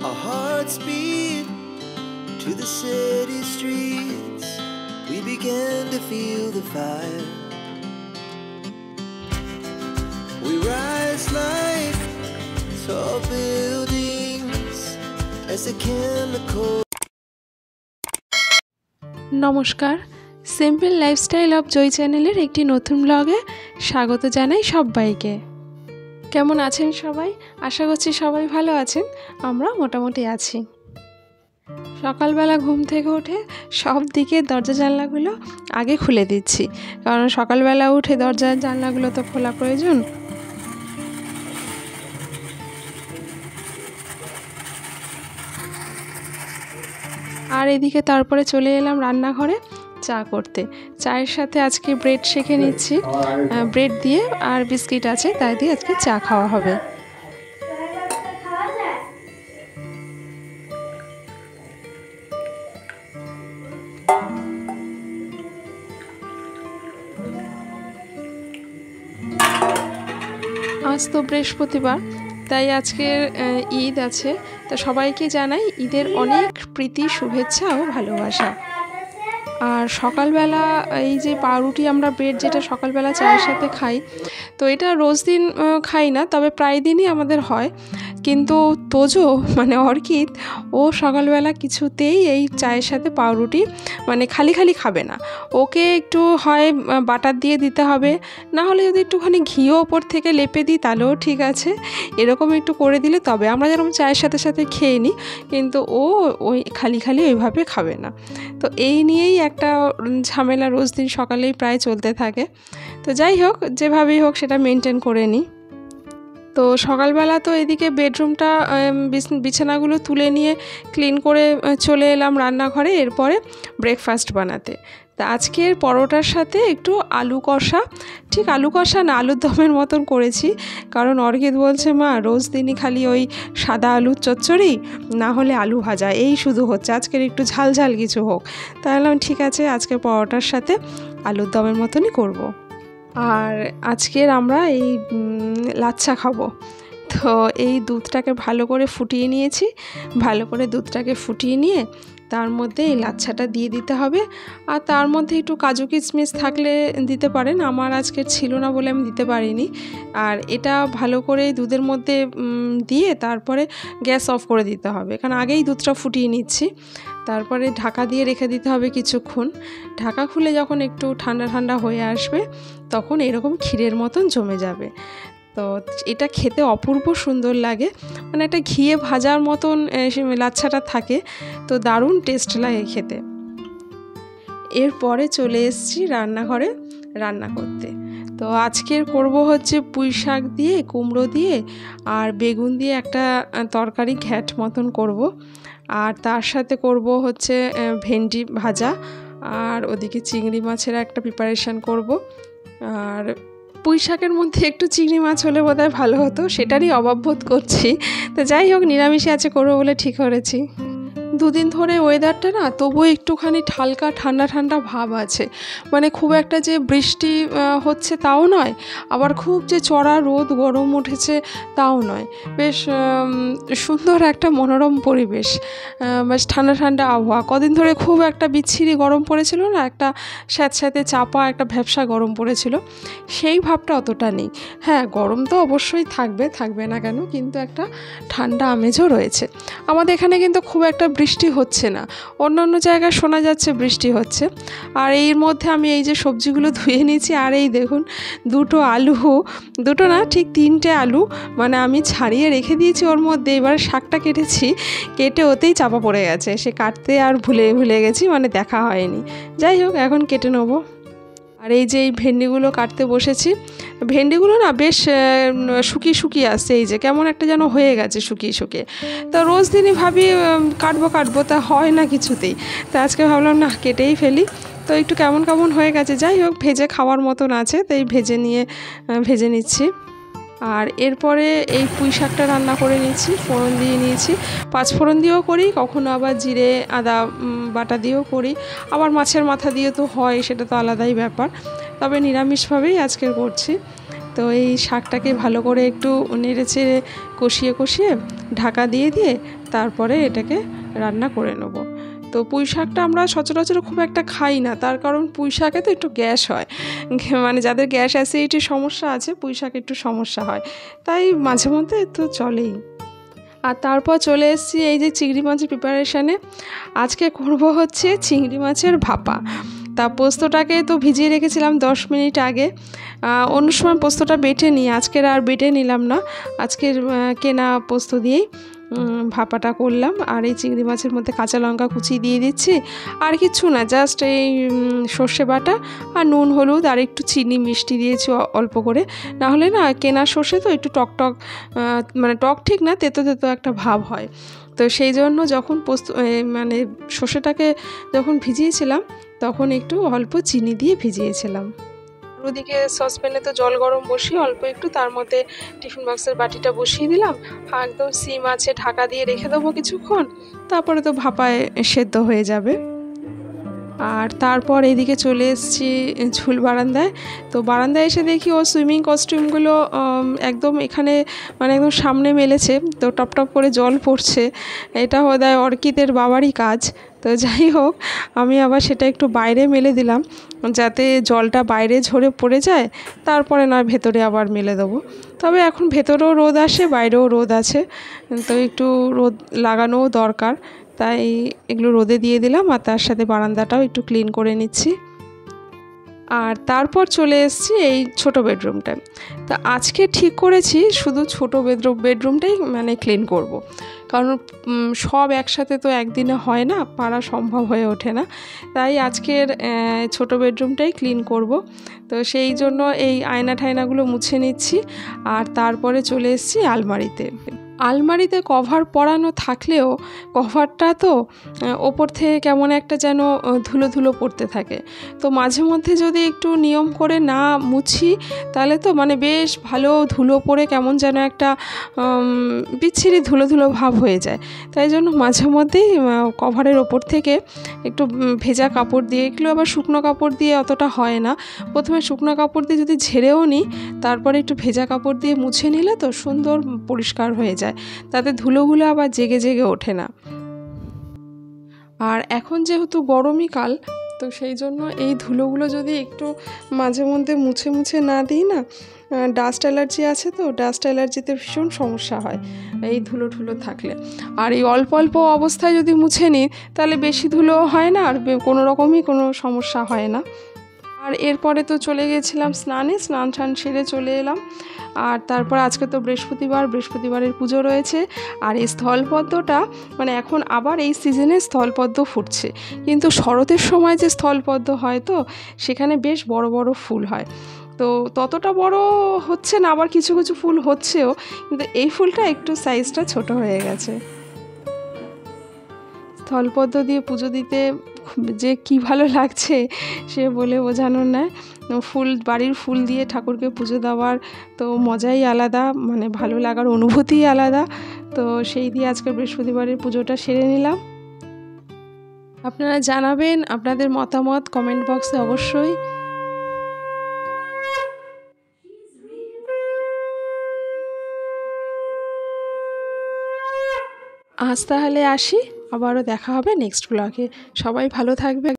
Our hearts beat to the city streets. We began to feel the fire. We rise like tall buildings as the chemical. নমস্কার, simple lifestyle of joy চ্যানেলের একটি নতুন ব্লগে স্বাগত জানাই সবাইকে। কেমন আছেন সবাই? আশা করছি সবাই ভালো আছেন। আমরা মোটামুটি আছি। সকালবেলা ঘুম থেকে উঠে সব দিকে দরজা জানলাগুলো আগে খুলে দিচ্ছি, কারণ সকালবেলা উঠে দরজা জানলাগুলো তো খোলা প্রয়োজন। আর এদিকে তারপরে চলে এলাম রান্নাঘরে চা করতে। চায়ের সাথে আজকে ব্রেড সেঁকে নিচ্ছি, ব্রেড দিয়ে আর বিস্কিট আছে, তাই দিয়ে আজকে চা খাওয়া হবে। আজ তো বৃহস্পতিবার, তাই আজকের ঈদ আছে, তো সবাইকে জানাই ঈদের অনেক প্রীতি, শুভেচ্ছা ও ভালোবাসা। আর সকালবেলা এই যে পাউরুটি, আমরা ব্রেড যেটা সকালবেলা চায়ের সাথে খাই, তো এটা রোজ দিন খাই না, তবে প্রায় দিনই আমাদের হয়। কিন্তু তোজো মানে অর্কিড, ও সকালবেলা কিছুতেই এই চায়ের সাথে পাউরুটি মানে খালি খালি খাবে না। ওকে একটু হয় বাটার দিয়ে দিতে হবে, না হলে যদি একটুখানি ঘিও ওপর থেকে লেপে দিই তাহলেও ঠিক আছে। এরকম একটু করে দিলে তবে আমরা যেরকম চায়ের সাথে সাথে খেয়ে নিই, কিন্তু ও ওই খালি খালি ওইভাবে খাবে না। তো এই নিয়েই একটা ঝামেলা রোজ দিন সকালেই প্রায় চলতে থাকে। তো যাই হোক, যেভাবেই হোক সেটা মেনটেন করে নিই। তো সকালবেলা তো এদিকে বেডরুমটা বিছানাগুলো তুলে নিয়ে ক্লিন করে চলে এলাম রান্নাঘরে, এরপরে ব্রেকফাস্ট বানাতে। তা আজকের পরোটার সাথে একটু আলু কষা, ঠিক আলু কষা না, আলুর দমের মতন করেছি, কারণ অর্কিড বলছে মা রোজ দিনই খালি ওই সাদা আলুর চচ্চড়ি না হলে আলু ভাজা এই শুধু হচ্ছে, আজকের একটু ঝাল ঝাল কিছু হোক। তাহলে ঠিক আছে, আজকে পরোটার সাথে আলুর দমের মতনই করব। আর আজকের আমরা এই লাচ্ছা খাবো। তো এই দুধটাকে ভালো করে ফুটিয়ে নিয়েছি, ভালো করে দুধটাকে ফুটিয়ে নিয়ে তার মধ্যে এই লাচ্ছাটা দিয়ে দিতে হবে। আর তার মধ্যে একটু কাজু কিশমিশ থাকলে দিতে পারেন, আমার আজকে ছিল না বলে আমি দিতে পারিনি। আর এটা ভালো করে দুধের মধ্যে দিয়ে তারপরে গ্যাস অফ করে দিতে হবে, কারণ আগেই দুধটা ফুটিয়ে নিচ্ছি। তারপরে ঢাকা দিয়ে রেখে দিতে হবে কিছুক্ষণ। ঢাকা খুলে যখন একটু ঠান্ডা ঠান্ডা হয়ে আসবে, তখন এরকম ক্ষীরের মতন জমে যাবে। তো এটা খেতে অপূর্ব সুন্দর লাগে, মানে একটা ঘিয়ে ভাজার মতন লাচ্ছাটা থাকে, তো দারুণ টেস্ট লাগে খেতে। এরপরে চলে এসেছি রান্নাঘরে রান্না করতে। তো আজকের করব হচ্ছে পুঁই শাক দিয়ে, কুমড়ো দিয়ে আর বেগুন দিয়ে একটা তরকারি ঘ্যাট মতন করব। আর তার সাথে করব হচ্ছে ভেন্ডি ভাজা, আর ওদিকে চিংড়ি মাছের একটা প্রিপারেশান করব। আর পুঁই শাকের মধ্যে একটু চিংড়ি মাছ হলে বোধহয় ভালো হতো, সেটারই অভাব বোধ করছি। তো যাই হোক, নিরামিষে আছে করবো বলে ঠিক করেছি। দুদিন ধরে ওয়েদারটা না তবুও একটুখানি হালকা ঠান্ডা ঠান্ডা ভাব আছে, মানে খুব একটা যে বৃষ্টি হচ্ছে তাও নয়, আবার খুব যে চড়া রোদ গরম উঠেছে তাও নয়। বেশ সুন্দর একটা মনোরম পরিবেশ, বেশ ঠান্ডা ঠান্ডা আবহাওয়া। কদিন ধরে খুব একটা বিচ্ছিরি গরম পড়েছিল না, একটা স্যাঁতস্যাঁতে চাপা একটা ভ্যাপসা গরম পড়েছিল, সেই ভাবটা অতটা নেই। হ্যাঁ, গরম তো অবশ্যই থাকবে না কেন, কিন্তু একটা ঠান্ডা আমেজও রয়েছে। আমাদের এখানে কিন্তু খুব একটা বৃষ্টি হচ্ছে না, অন্যান্য জায়গায় শোনা যাচ্ছে বৃষ্টি হচ্ছে। আর এর মধ্যে আমি এই যে সবজিগুলো ধুয়ে নিয়েছি, আর এই দেখুন দুটো আলু, দুটো না ঠিক তিনটে আলু মানে আমি ছাড়িয়ে রেখে দিয়েছি ওর মধ্যে। এবার শাকটা কেটেছি, কেটে ওতেই চাপা পড়ে গেছে, সে কাটতে আর ভুলে গেছি, মানে দেখা হয়নি। যাই হোক, এখন কেটে নেবো। আর এই যে এই ভেন্ডিগুলো কাটতে বসেছি, ভেন্ডিগুলো না বেশ শুকিয়ে আসছে, এই যে কেমন একটা যেন হয়ে গেছে শুকিয়ে। তো রোজ দিনই ভাবি কাটবো, তা হয় না কিছুতেই। তো আজকে ভাবলাম না, কেটেই ফেলি। তো একটু কেমন হয়ে গেছে, যাই হোক ভেজে খাওয়ার মতন আছে, তাই ভেজে নিচ্ছি। আর এরপরে এই পুঁই শাকটা রান্না করে নিচ্ছি, ফোড়ন দিয়ে নিয়েছি। 5 ফোড়ন দিয়েও করি, কখনো আবার জিরে আদা বাটা দিয়েও করি, আবার মাছের মাথা দিয়ে তো হয়, সেটা তো আলাদাই ব্যাপার। তবে নিরামিষভাবেই আজকের করছি। তো এই শাকটাকে ভালো করে একটু নেড়ে চেড়ে কষিয়ে কষিয়ে ঢাকা দিয়ে দিয়ে তারপরে এটাকে রান্না করে নেব। তো পুঁই শাকটা আমরা সচরাচর খুব একটা খাই না, তার কারণ পুঁই শাকে তো একটু গ্যাস হয়, মানে যাদের গ্যাস অ্যাসিডিটির সমস্যা আছে পুঁই শাকে একটু সমস্যা হয়, তাই মাঝে মধ্যে তো চলেই। আর তারপর চলে এসেছি এই যে চিংড়ি মাছের প্রিপারেশানে। আজকে করব হচ্ছে চিংড়ি মাছের ভাপা। তা পোস্তটাকে তো ভিজিয়ে রেখেছিলাম 10 মিনিট আগে। অন্য সময় পোস্তটা বেটে নিই, আজকের আর বেটে নিলাম না, আজকের কেনা পোস্ত দিয়েই ভাপাটা করলাম। আর এই চিংড়ি মাছের মধ্যে কাঁচা লঙ্কা কুচি দিয়ে দিচ্ছি, আর কিছু না, জাস্ট এই সর্ষে বাটা আর নুন হলুদ আর একটু চিনি মিষ্টি দিয়েছি অল্প করে, না হলে না কেনা সর্ষে তো একটু টক টক, মানে টক ঠিক না, তেতো তেতো একটা ভাব হয়। তো সেই জন্য যখন পোস্ত মানে সর্ষেটাকে যখন ভিজিয়েছিলাম তখন একটু অল্প চিনি দিয়ে ভিজিয়েছিলাম। ওদিকে সসপ্যানে তো জল গরম বসিয়ে অল্প একটু তার মধ্যে টিফিন বক্সের বাটিটা বসিয়ে দিলাম, একদম সিম আছে, ঢাকা দিয়ে রেখে দেবো কিছুক্ষণ, তারপরে তো ভাপায় সেদ্ধ হয়ে যাবে। আর তারপর এদিকে চলে এসেছি ঝুল বারান্দায়। তো বারান্দায় এসে দেখি ও সুইমিং কস্টিউমগুলো একদম এখানে মানে একদম সামনে মেলেছে, তো টপ টপ করে জল পড়ছে। এটা বোধহয় অর্কিদের বাবারই কাজ। তো যাই হোক, আমি আবার সেটা একটু বাইরে মেলে দিলাম যাতে জলটা বাইরে ঝরে পড়ে যায়, তারপরে নয় ভেতরে আবার মেলে দেবো। তবে এখন ভেতরেও রোদ আসে, বাইরেও রোদ আছে, তো একটু রোদ লাগানোও দরকার, তাই এগুলো রোদে দিয়ে দিলাম। আর তার সাথে বারান্দাটাও একটু ক্লিন করে নিচ্ছি। আর তারপর চলে এসেছি এই ছোট বেডরুমটায়। তা আজকে ঠিক করেছি শুধু ছোট বেডরুমটাই মানে ক্লিন করব। কারণ সব একসাথে তো একদিনে হয় না, পারা সম্ভব হয়ে ওঠে না, তাই আজকের ছোট বেডরুমটাই ক্লিন করব। তো সেই জন্য এই আয়না ঠায়নাগুলো মুছে নিচ্ছি। আর তারপরে চলে এসেছি আলমারিতে। আলমারিতে কভার পরানো থাকলেও কভারটা তো ওপর থেকে কেমন একটা যেন ধুলো ধুলো পড়তে থাকে। তো মাঝে মধ্যে যদি একটু নিয়ম করে না মুছি তাহলে তো মানে বেশ ভালো ধুলো পড়ে কেমন যেন একটা বিচ্ছিরি ধুলো ধুলো ভাব হয়ে যায়। তাই জন্য মাঝে মধ্যেই কভারের ওপর থেকে একটু ভেজা কাপড় দিয়ে, এগুলো আবার শুকনো কাপড় দিয়ে অতটা হয় না, প্রথমে শুকনো কাপড় দিয়ে যদি ঝেড়েও নিই তারপরে একটু ভেজা কাপড় দিয়ে মুছে নিলে তো সুন্দর পরিষ্কার হয়ে যায়, তাতে ধুলোগুলো আবার জেগে জেগে ওঠে না। আর এখন যেহেতু গরমই কাল, তো সেই জন্য এই ধুলোগুলো যদি একটু মাঝে মধ্যে মুছে মুছে না দিই না, ডাস্ট অ্যালার্জি আছে, তো ডাস্ট অ্যালার্জিতে ভীষণ সমস্যা হয় এই ধুলো ঠুলো থাকলে। আর এই অল্প অল্প অবস্থায় যদি মুছে নিই তাহলে বেশি ধুলো হয় না, আর কোনো রকমই কোনো সমস্যা হয় না। আর এরপরে তো চলে গেছিলাম স্নানে, স্নান টান সেরে চলে এলাম। আর তারপর আজকে তো বৃহস্পতিবারের পুজো রয়েছে। আর এই স্থলপদ্মটা মানে এখন আবার এই সিজনে স্থলপদ্ম ফুটছে, কিন্তু শরতের সময় যে স্থলপদ্ম হয় তো সেখানে বেশ বড় বড় ফুল হয়, তো ততটা বড় হচ্ছে না, আবার কিছু কিছু ফুল হচ্ছেও, কিন্তু এই ফুলটা একটু সাইজটা ছোট হয়ে গেছে। স্থলপদ্ম দিয়ে পুজো দিতে যে কি ভালো লাগছে সে বলে বোঝানোর নয়। বাড়ির ফুল দিয়ে ঠাকুরকে পুজো দেওয়ার তো মজাই আলাদা, মানে ভালো লাগার অনুভূতিই আলাদা। তো সেই দিয়ে আজকে বৃহস্পতিবারের পুজোটা সেরে নিলাম। আপনারা জানাবেন আপনাদের মতামত কমেন্ট বক্সে অবশ্যই। আজ তাহলে আসি, আবারও দেখা হবে নেক্সট ব্লগে। সবাই ভালো থাকবে।